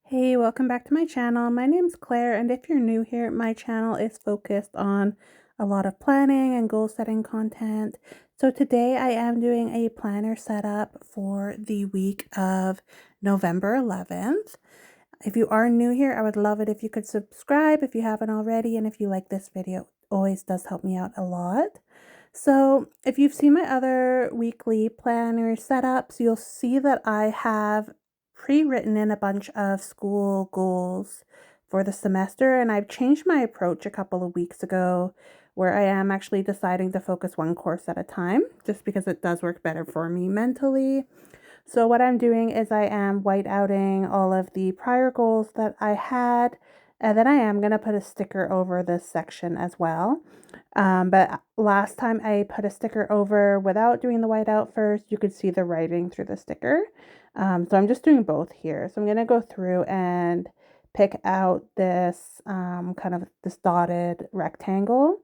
Hey, welcome back to my channel. My name's Claire, and if you're new here, my channel is focused on a lot of planning and goal setting content. So today I am doing a planner setup for the week of November 11th. If you are new here, I would love it if you could subscribe if you haven't already, and if you like this video, it always does help me out a lot. So if you've seen my other weekly planner setups, you'll see that I have pre-written in a bunch of school goals for the semester, and I've changed my approach a couple of weeks ago where I am actually deciding to focus one course at a time just because it does work better for me mentally. So what I'm doing is I am whiteouting all of the prior goals that I had, and then I am going to put a sticker over this section as well. But last time I put a sticker over without doing the whiteout first, you could see the writing through the sticker. So I'm just doing both here. So I'm going to go through and pick out this kind of this dotted rectangle.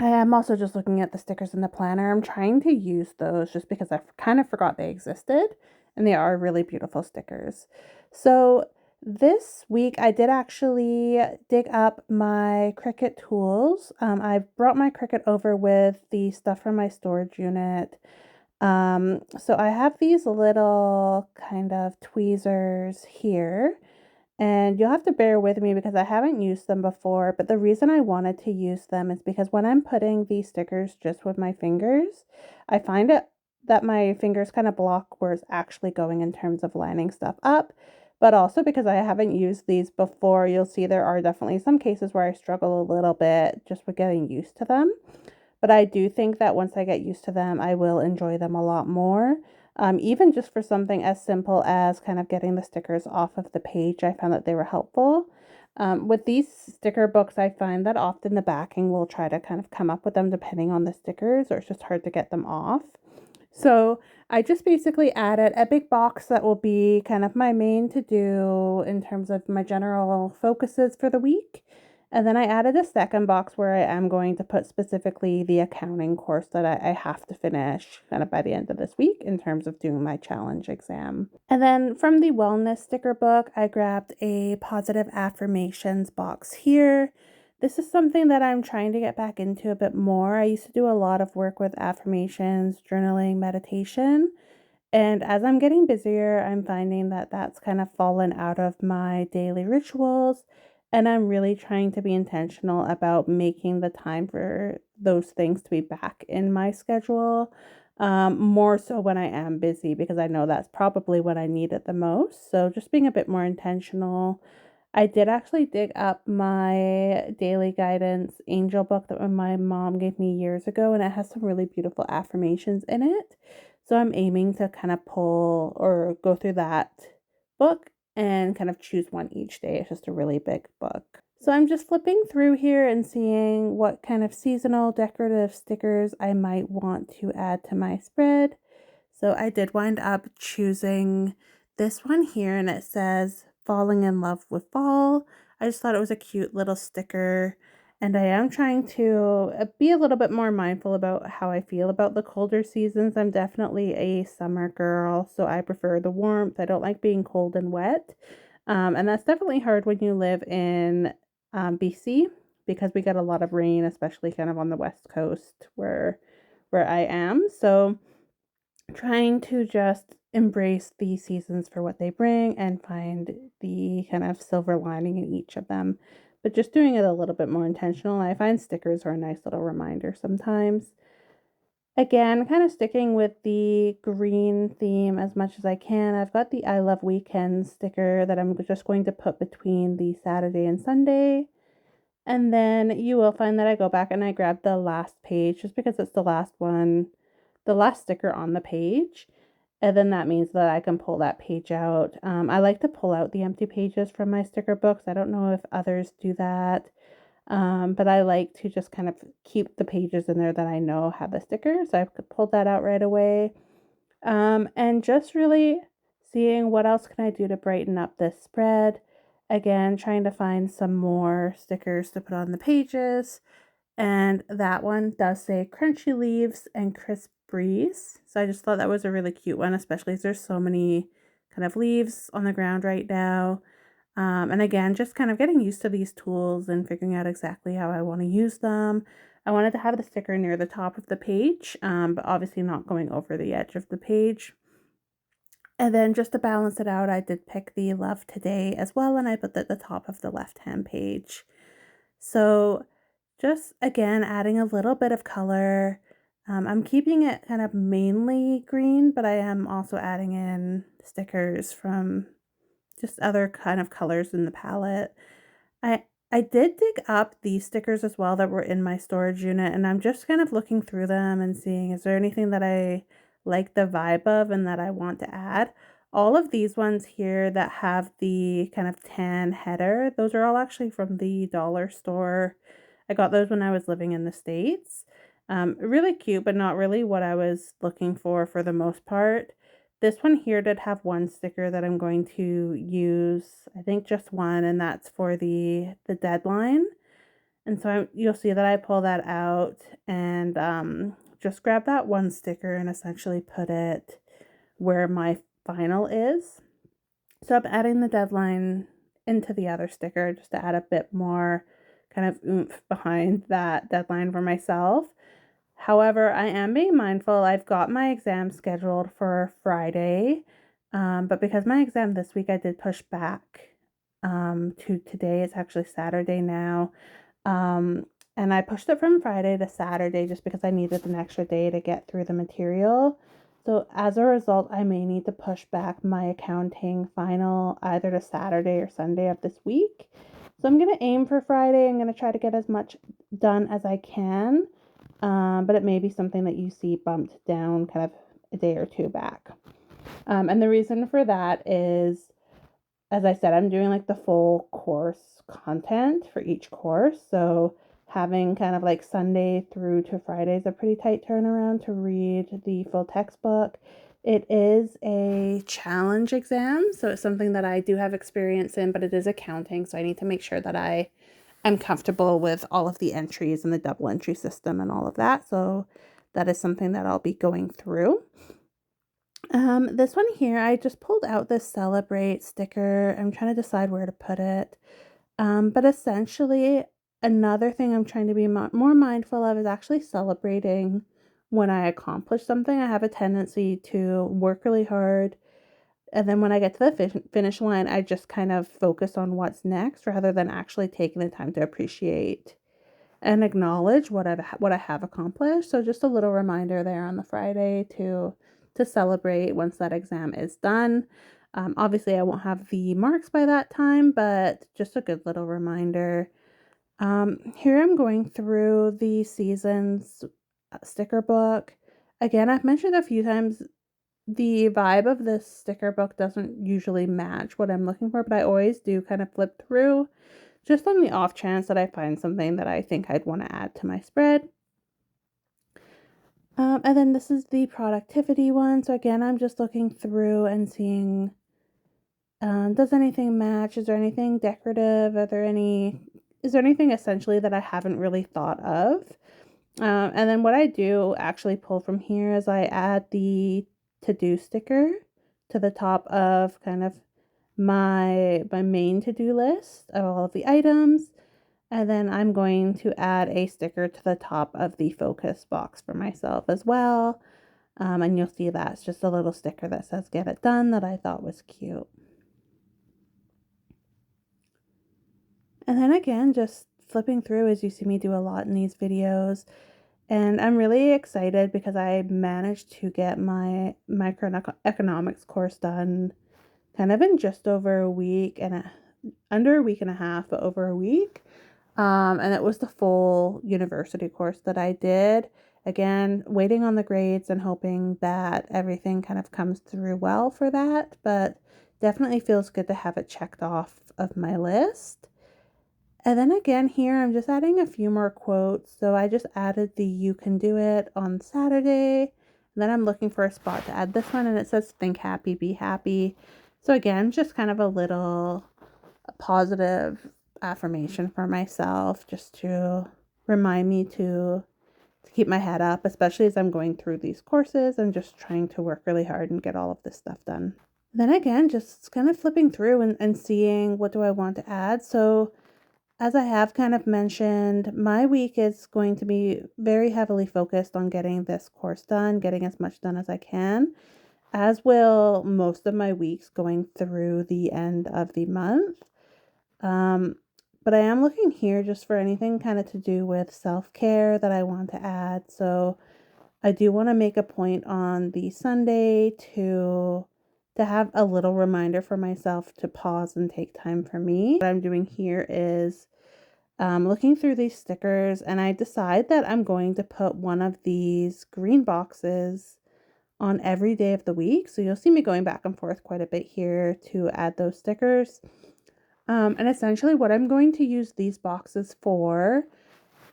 I am also just looking at the stickers in the planner. I'm trying to use those just because I kind of forgot they existed, and they are really beautiful stickers. So this week I did actually dig up my Cricut tools. I brought my Cricut over with the stuff from my storage unit. So I have these little kind of tweezers here. And you'll have to bear with me because I haven't used them before, but the reason I wanted to use them is because when I'm putting these stickers just with my fingers, I find it that my fingers kind of block where it's actually going in terms of lining stuff up. But also because I haven't used these before, you'll see there are definitely some cases where I struggle a little bit just with getting used to them. But I do think that once I get used to them, I will enjoy them a lot more. Even just for something as simple as kind of getting the stickers off of the page, I found that they were helpful. With these sticker books, I find that often the backing will try to kind of come up with them depending on the stickers, or it's just hard to get them off. So I just basically added a big box that will be kind of my main to do in terms of my general focuses for the week. And then I added a second box where I am going to put specifically the accounting course that I have to finish kind of by the end of this week in terms of doing my challenge exam. And then from the wellness sticker book, I grabbed a positive affirmations box here. This is something that I'm trying to get back into a bit more. I used to do a lot of work with affirmations, journaling, meditation. And as I'm getting busier, I'm finding that that's kind of fallen out of my daily rituals. And I'm really trying to be intentional about making the time for those things to be back in my schedule. More so when I am busy, because I know that's probably when I need it the most. So just being a bit more intentional. I did actually dig up my daily guidance angel book that my mom gave me years ago, and it has some really beautiful affirmations in it. So I'm aiming to kind of pull or go through that book and kind of choose one each day. It's just a really big book. So I'm just flipping through here and seeing what kind of seasonal decorative stickers I might want to add to my spread. So I did wind up choosing this one here, and it says falling in love with fall. I just thought it was a cute little sticker, and I am trying to be a little bit more mindful about how I feel about the colder seasons. I'm definitely a summer girl, so I prefer the warmth. I don't like being cold and wet. And that's definitely hard when you live in BC because we get a lot of rain, especially kind of on the west coast where I am. So trying to just embrace the seasons for what they bring and find the kind of silver lining in each of them, but just doing it a little bit more intentional. I find stickers are a nice little reminder sometimes. Again, kind of sticking with the green theme as much as I can. I've got the I Love Weekends sticker that I'm just going to put between the Saturday and Sunday. And then you will find that I go back and I grab the last page just because it's the last one, the last sticker on the page. And then that means that I can pull that page out. I like to pull out the empty pages from my sticker books. I don't know if others do that. But I like to just kind of keep the pages in there that I know have the sticker. So I could pull that out right away. And just really seeing what else can I do to brighten up this spread. Again, trying to find some more stickers to put on the pages. And that one does say crunchy leaves and crisp breeze. So I just thought that was a really cute one, especially as there's so many kind of leaves on the ground right now. And again, just kind of getting used to these tools and figuring out exactly how I want to use them. I wanted to have the sticker near the top of the page, but obviously not going over the edge of the page. And then just to balance it out, I did pick the love today as well, and I put that at the top of the left-hand page. So just again, adding a little bit of color. I'm keeping it kind of mainly green, but I am also adding in stickers from just other kind of colors in the palette. I I did dig up these stickers as well that were in my storage unit, and I'm just kind of looking through them and seeing, is there anything that I like the vibe of and that I want to add? All of these ones here that have the kind of tan header, those are all actually from the dollar store. I got those when I was living in the States. Really cute, but not really what I was looking for the most part. This one here did have one sticker that I'm going to use, I think just one, and that's for the deadline. And so you'll see that I pull that out and just grab that one sticker and essentially put it where my final is. So I'm adding the deadline into the other sticker just to add a bit more kind of oomph behind that deadline for myself. However, I am being mindful. I've got my exam scheduled for Friday, but because my exam this week I did push back to today. It's actually Saturday now. And I pushed it from Friday to Saturday just because I needed an extra day to get through the material. So as a result, I may need to push back my accounting final either to Saturday or Sunday of this week. So I'm going to aim for Friday. I'm going to try to get as much done as I can. But it may be something that you see bumped down kind of a day or two back. And the reason for that is, as I said, I'm doing like the full course content for each course. So having kind of like Sunday through to Friday is a pretty tight turnaround to read the full textbook. It is a challenge exam, so it's something that I do have experience in, but it is accounting, so I need to make sure that I'm comfortable with all of the entries and the double entry system and all of that. So that is something that I'll be going through. This one here, I just pulled out this Celebrate sticker. I'm trying to decide where to put it. But essentially, another thing I'm trying to be more mindful of is actually celebrating when I accomplish something. I have a tendency to work really hard, and then when I get to the finish line, I just kind of focus on what's next rather than actually taking the time to appreciate and acknowledge what I have accomplished. So just a little reminder there on the Friday to celebrate once that exam is done. Obviously, I won't have the marks by that time, but just a good little reminder. Here I'm going through the seasons sticker book. Again, I've mentioned a few times the vibe of this sticker book doesn't usually match what I'm looking for, but I always do kind of flip through just on the off chance that I find something that I think I'd want to add to my spread. And then this is the productivity one. So again, I'm just looking through and seeing, does anything match? Is there anything decorative? Is there anything essentially that I haven't really thought of? And then what I do actually pull from here is I add the to-do sticker to the top of kind of my main to-do list of all of the items. And then I'm going to add a sticker to the top of the focus box for myself as well. And you'll see that's just a little sticker that says get it done that I thought was cute. And then again, just flipping through as you see me do a lot in these videos. And I'm really excited because I managed to get my microeconomics course done kind of in just over a week under a week and a half, but over a week. And it was the full university course that I did. Again, waiting on the grades and hoping that everything kind of comes through well for that, but definitely feels good to have it checked off of my list. And then again here, I'm just adding a few more quotes. So I just added the "You can do it" on Saturday. And then I'm looking for a spot to add this one, and it says "Think happy, be happy." So again, just kind of a little positive affirmation for myself, just to remind me to keep my head up, especially as I'm going through these courses and just trying to work really hard and get all of this stuff done. Then again, just kind of flipping through and seeing what do I want to add. So as I have kind of mentioned, my week is going to be very heavily focused on getting this course done, getting as much done as I can, as will most of my weeks going through the end of the month. Um, but I am looking here just for anything kind of to do with self-care that I want to add. So I do want to make a point on the Sunday to have a little reminder for myself to pause and take time for me. What I'm doing here is looking through these stickers, and I decide that I'm going to put one of these green boxes on every day of the week. So you'll see me going back and forth quite a bit here to add those stickers. And essentially what I'm going to use these boxes for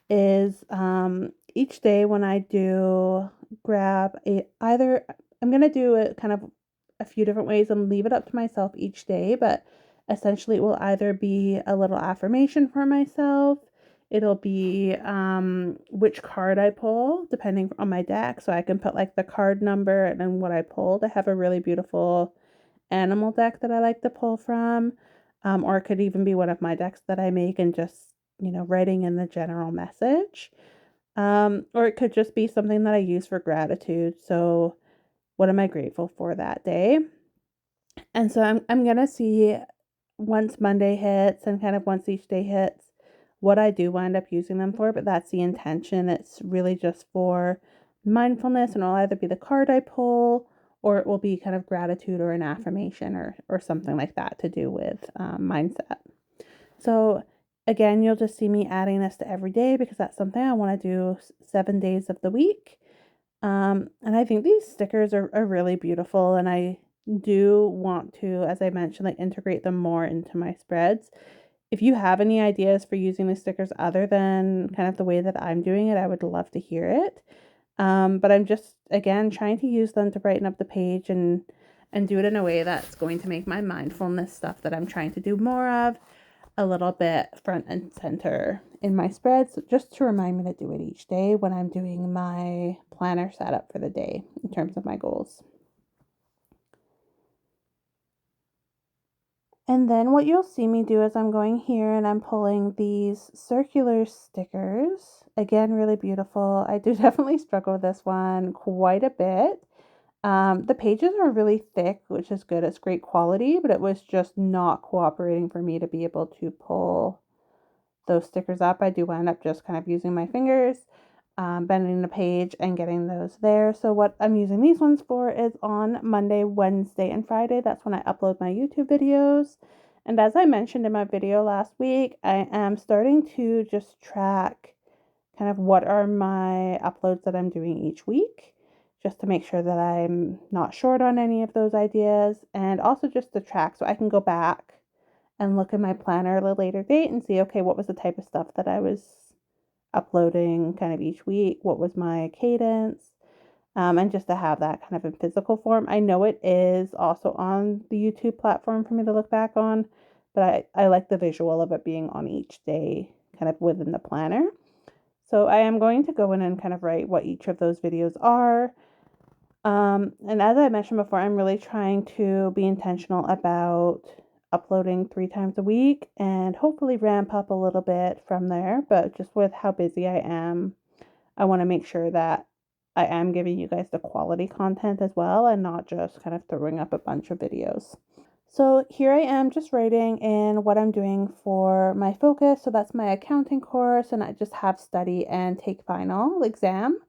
is each day when I do grab either I'm going to do it kind of a few different ways and leave it up to myself each day, but essentially it will either be a little affirmation for myself, it'll be which card I pull depending on my deck, so I can put like the card number and then what I pulled. I have a really beautiful animal deck that I like to pull from, or it could even be one of my decks that I make and just, writing in the general message. Or it could just be something that I use for gratitude. So, what am I grateful for that day? And so I'm gonna see once Monday hits and kind of once each day hits what I do wind up using them for, but that's the intention. It's really just for mindfulness, and it'll either be the card I pull or it will be kind of gratitude or an affirmation or something like that to do with mindset. So again, you'll just see me adding this to every day because that's something I want to do 7 days of the week. And I think these stickers are really beautiful, and I do want to, as I mentioned, like integrate them more into my spreads. If you have any ideas for using the stickers other than kind of the way that I'm doing it, I would love to hear it. But I'm just again trying to use them to brighten up the page and do it in a way that's going to make my mindfulness stuff that I'm trying to do more of a little bit front and center in my spreads, just to remind me to do it each day when I'm doing my planner setup for the day in terms of my goals. And then what you'll see me do is I'm going here and I'm pulling these circular stickers. Again, really beautiful. I do definitely struggle with this one quite a bit. The pages are really thick, which is good. It's great quality, but it was just not cooperating for me to be able to pull those stickers up. I do wind up just kind of using my fingers, bending the page and getting those there. So what I'm using these ones for is on Monday, Wednesday, and Friday. That's when I upload my YouTube videos. And as I mentioned in my video last week, I am starting to just track kind of what are my uploads that I'm doing each week, just to make sure that I'm not short on any of those ideas, and also just to track so I can go back and look in my planner at a later date and see, okay, what was the type of stuff that I was uploading kind of each week? What was my cadence? And just to have that kind of in physical form. I know it is also on the YouTube platform for me to look back on, but I like the visual of it being on each day kind of within the planner. So I am going to go in and kind of write what each of those videos are. And as I mentioned before, I'm really trying to be intentional about uploading 3 times a week and hopefully ramp up a little bit from there. But just with how busy I am, I want to make sure that I am giving you guys the quality content as well and not just kind of throwing up a bunch of videos. So here I am just writing in what I'm doing for my focus. So that's my accounting course, and I just have study and take final exam.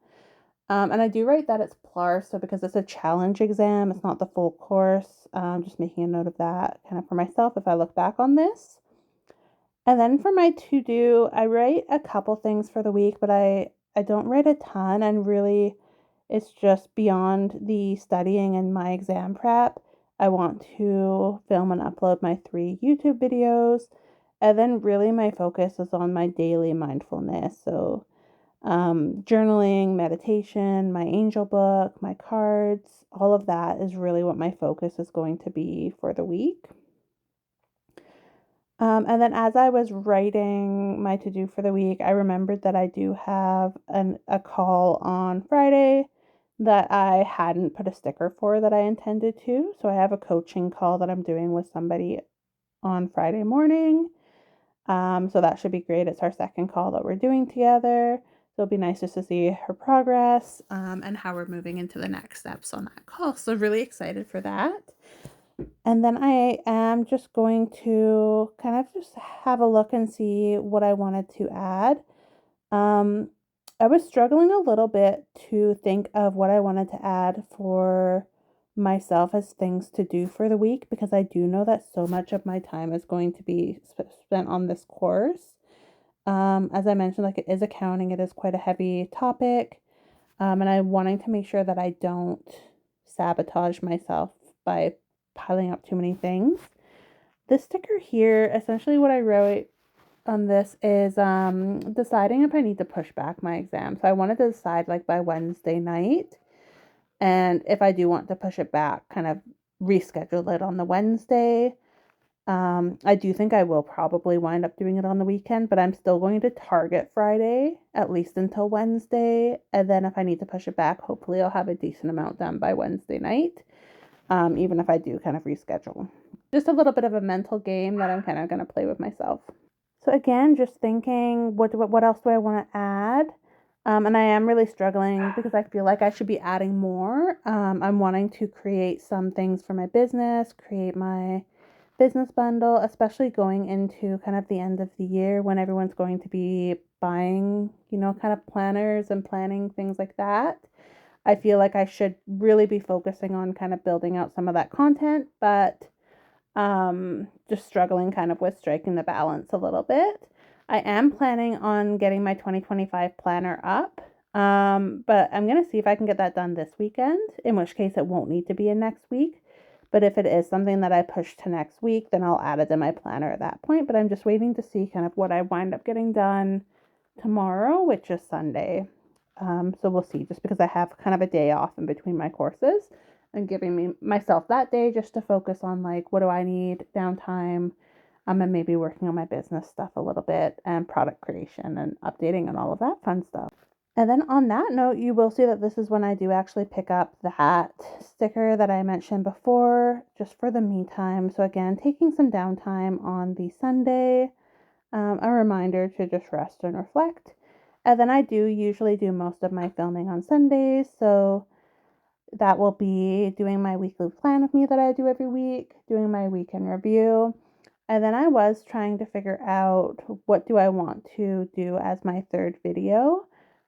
And I do write that it's PLAR, so because it's a challenge exam, it's not the full course. Just making a note of that kind of for myself if I look back on this. And then for my to do, I write a couple things for the week, but I don't write a ton, and really it's just beyond the studying and my exam prep. I want to film and upload my 3 YouTube videos, and then really my focus is on my daily mindfulness. So journaling, meditation, my angel book, my cards, all of that is really what my focus is going to be for the week. And then as I was writing my to-do for the week, I remembered that I do have a call on Friday that I hadn't put a sticker for that I intended to. So I have a coaching call that I'm doing with somebody on Friday morning. So that should be great. It's our second call that we're doing together. So it'll be nice just to see her progress and how we're moving into the next steps on that call. So really excited for that. And then I am just going to kind of just have a look and see what I wanted to add. Um, I was struggling a little bit to think of what I wanted to add for myself as things to do for the week because I do know that so much of my time is going to be spent on this course. As I mentioned, like it is accounting, it is quite a heavy topic, and I'm wanting to make sure that I don't sabotage myself by piling up too many things. This sticker here, essentially what I wrote on this is deciding if I need to push back my exam. So I wanted to decide like by Wednesday night, and if I do want to push it back, kind of reschedule it on the Wednesday. I do think I will probably wind up doing it on the weekend, but I'm still going to target Friday at least until Wednesday, and then if I need to push it back, hopefully I'll have a decent amount done by Wednesday night. Even if I do kind of reschedule. Just a little bit of a mental game that I'm kind of going to play with myself. So again, just thinking, what else do I want to add? And I am really struggling because I feel like I should be adding more. I'm wanting to create some things for my business, create my business bundle, especially going into kind of the end of the year when everyone's going to be buying, kind of planners and planning things like that. I feel like I should really be focusing on kind of building out some of that content, but just struggling kind of with striking the balance a little bit. I am planning on getting my 2025 planner up, but I'm going to see if I can get that done this weekend, in which case it won't need to be in next week. But if it is something that I push to next week, then I'll add it in my planner at that point. But I'm just waiting to see kind of what I wind up getting done tomorrow, which is Sunday. So we'll see, just because I have kind of a day off in between my courses and giving myself that day just to focus on like, what do I need downtime, and maybe working on my business stuff a little bit and product creation and updating and all of that fun stuff. And then on that note, you will see that this is when I do actually pick up the hat sticker that I mentioned before, just for the me time. So again, taking some downtime on the Sunday, a reminder to just rest and reflect. And then I do usually do most of my filming on Sundays, so that will be doing my weekly plan with me that I do every week, doing my weekend review. And then I was trying to figure out what do I want to do as my third video.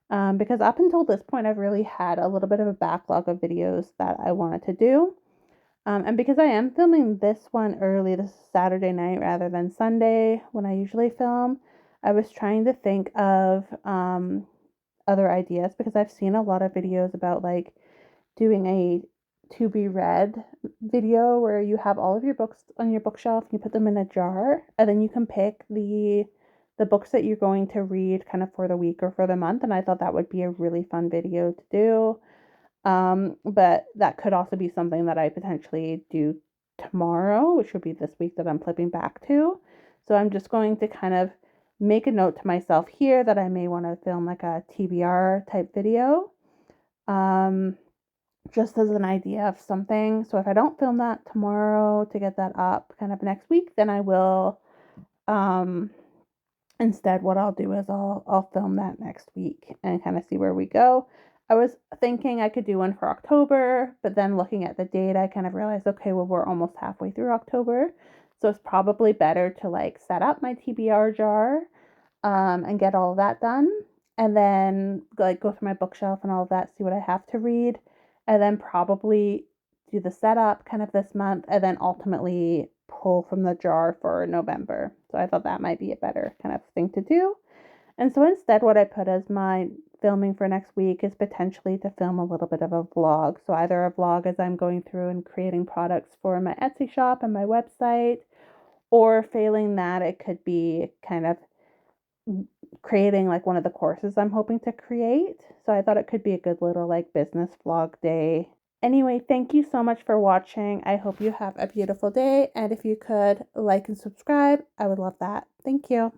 Because up until this point, I've really had a little bit of a backlog of videos that I wanted to do. And because I am filming this one early, this Saturday night rather than Sunday when I usually film, I was trying to think of other ideas because I've seen a lot of videos about like doing a to be read video where you have all of your books on your bookshelf and you put them in a jar, and then you can pick the books that you're going to read kind of for the week or for the month. And I thought that would be a really fun video to do. But that could also be something that I potentially do tomorrow, which would be this week that I'm flipping back to. So I'm just going to kind of make a note to myself here that I may want to film like a TBR type video. Just as an idea of something. So if I don't film that tomorrow to get that up kind of next week, then I will instead what I'll do is I'll film that next week and kind of see where we go. I was thinking I could do one for October, but then looking at the date, I kind of realized, okay, well, we're almost halfway through October. So it's probably better to like set up my TBR jar and get all of that done. And then like go through my bookshelf and all of that, see what I have to read. And then probably do the setup kind of this month and then ultimately pull from the jar for November. So I thought that might be a better kind of thing to do. And so instead, what I put as my filming for next week is potentially to film a little bit of a vlog. So either a vlog as I'm going through and creating products for my Etsy shop and my website, or failing that, it could be kind of creating like one of the courses I'm hoping to create. So I thought it could be a good little like business vlog day. Anyway, thank you so much for watching. I hope you have a beautiful day. And if you could like and subscribe, I would love that. Thank you.